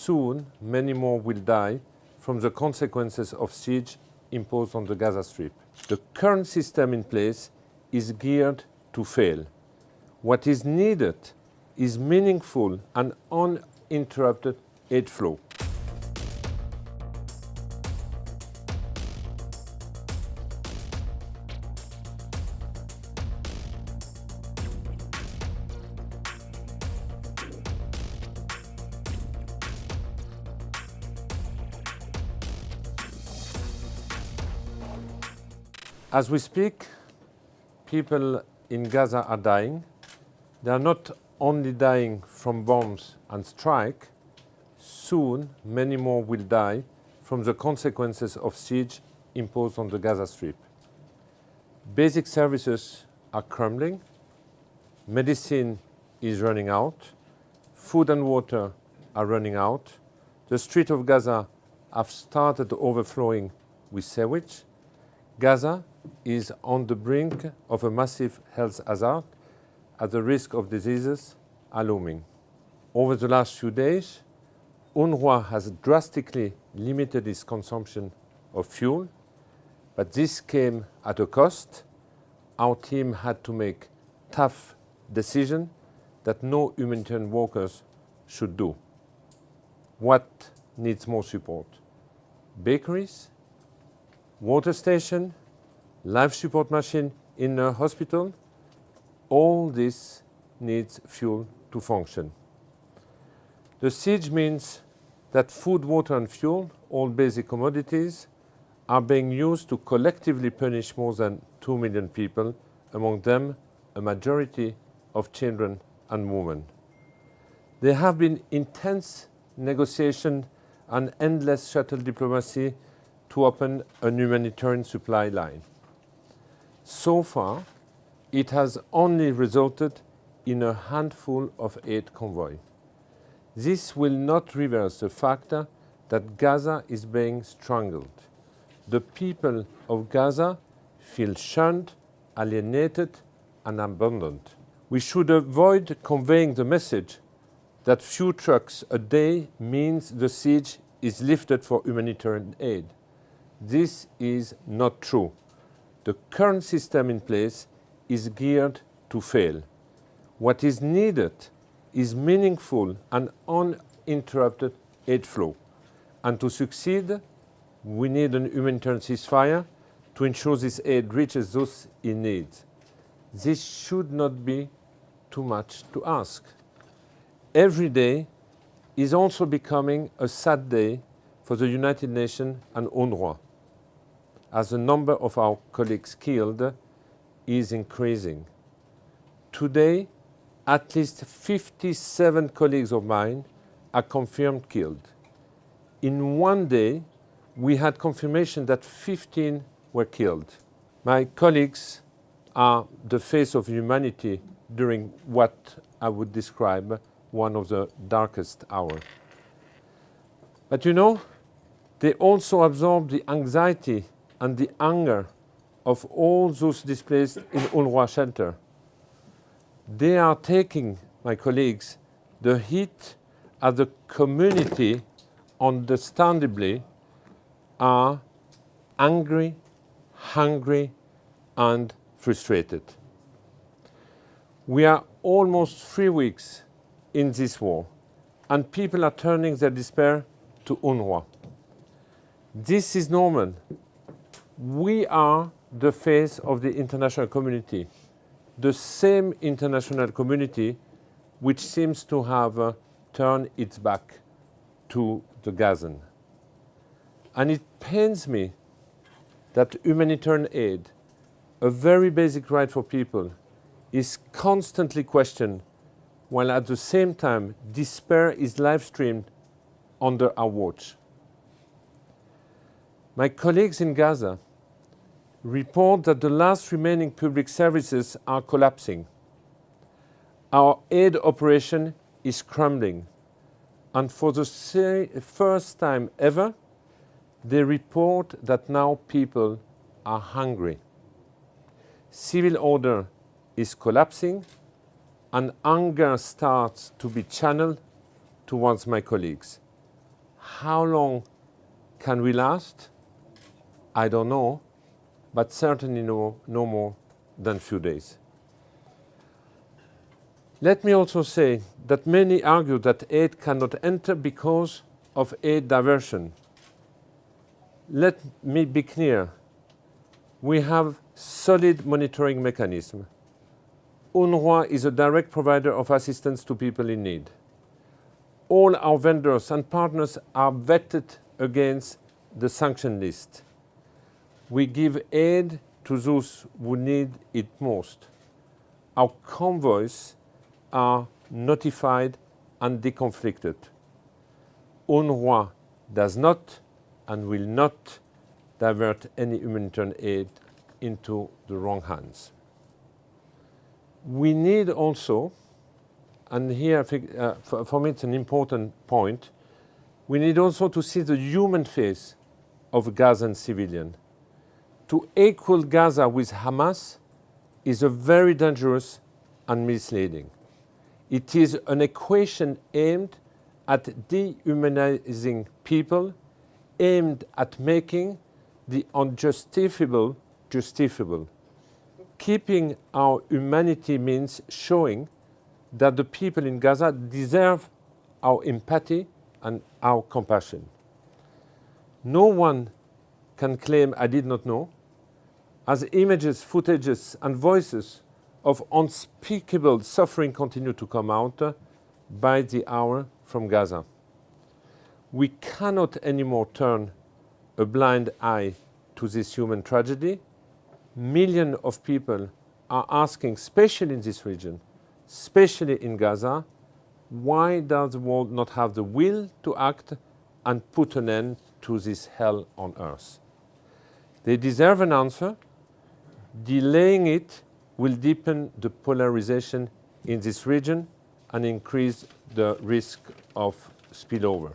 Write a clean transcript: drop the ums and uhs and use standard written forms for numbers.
Soon, many more will die from the consequences of siege imposed on the Gaza Strip. The current system in place is geared to fail. What is needed is meaningful and uninterrupted aid flow. As we speak, people in Gaza are dying. They are not only dying from bombs and strike. Soon, many more will die from the consequences of siege imposed on the Gaza Strip. Basic services are crumbling. Medicine is running out. Food and water are running out. The streets of Gaza have started overflowing with sewage. Gaza is on the brink of a massive health hazard as the risk of diseases are looming. Over the last few days, UNRWA has drastically limited its consumption of fuel, but this came at a cost. Our team had to make tough decisions that no humanitarian workers should do. What needs more support? Bakeries, water station, life support machine in a hospital, all this needs fuel to function. The siege means that food, water and fuel, all basic commodities, are being used to collectively punish more than 2 million people, among them a majority of children and women. There have been intense negotiations and endless shuttle diplomacy to open a humanitarian supply line. So far, it has only resulted in a handful of aid convoys. This will not reverse the fact that Gaza is being strangled. The people of Gaza feel shunned, alienated, and abandoned. We should avoid conveying the message that few trucks a day means the siege is lifted for humanitarian aid. This is not true. The current system in place is geared to fail. What is needed is meaningful and uninterrupted aid flow. And to succeed, we need a humanitarian ceasefire to ensure this aid reaches those in need. This should not be too much to ask. Every day is also becoming a sad day for the United Nations and UNRWA, as the number of our colleagues killed is increasing. Today, at least 57 colleagues of mine are confirmed killed. In one day, we had confirmation that 15 were killed. My colleagues are the face of humanity during what I would describe one of the darkest hours. But you know, they also absorb the anxiety and the anger of all those displaced in UNRWA shelter. They are taking, my colleagues, the heat as the community, understandably, are angry, hungry, and frustrated. We are almost 3 weeks in this war, and people are turning their despair to UNRWA. This is normal. We are the face of the international community, the same international community which seems to have turned its back to the Gazans. And it pains me that humanitarian aid, a very basic right for people, is constantly questioned, while at the same time despair is live-streamed under our watch. My colleagues in Gaza report that the last remaining public services are collapsing. Our aid operation is crumbling, and for the first time ever, they report that now people are hungry. Civil order is collapsing, and anger starts to be channeled towards my colleagues. How long can we last? I don't know, but certainly no more than a few days. Let me also say that many argue that aid cannot enter because of aid diversion. Let me be clear. We have solid monitoring mechanism. UNRWA is a direct provider of assistance to people in need. All our vendors and partners are vetted against the sanction list. We give aid to those who need it most. Our convoys are notified and deconflicted. UNRWA does not and will not divert any humanitarian aid into the wrong hands. We need also, and here I think, for me it's an important point, we need also to see the human face of Gazan civilian. To equal Gaza with Hamas is a very dangerous and misleading. It is an equation aimed at dehumanizing people, aimed at making the unjustifiable justifiable. Keeping our humanity means showing that the people in Gaza deserve our empathy and our compassion. No one can claim I did not know, as images, footages, and voices of unspeakable suffering continue to come out by the hour from Gaza. We cannot anymore turn a blind eye to this human tragedy. Millions of people are asking, especially in this region, especially in Gaza, why does the world not have the will to act and put an end to this hell on earth? They deserve an answer. Delaying it will deepen the polarization in this region and increase the risk of spillover.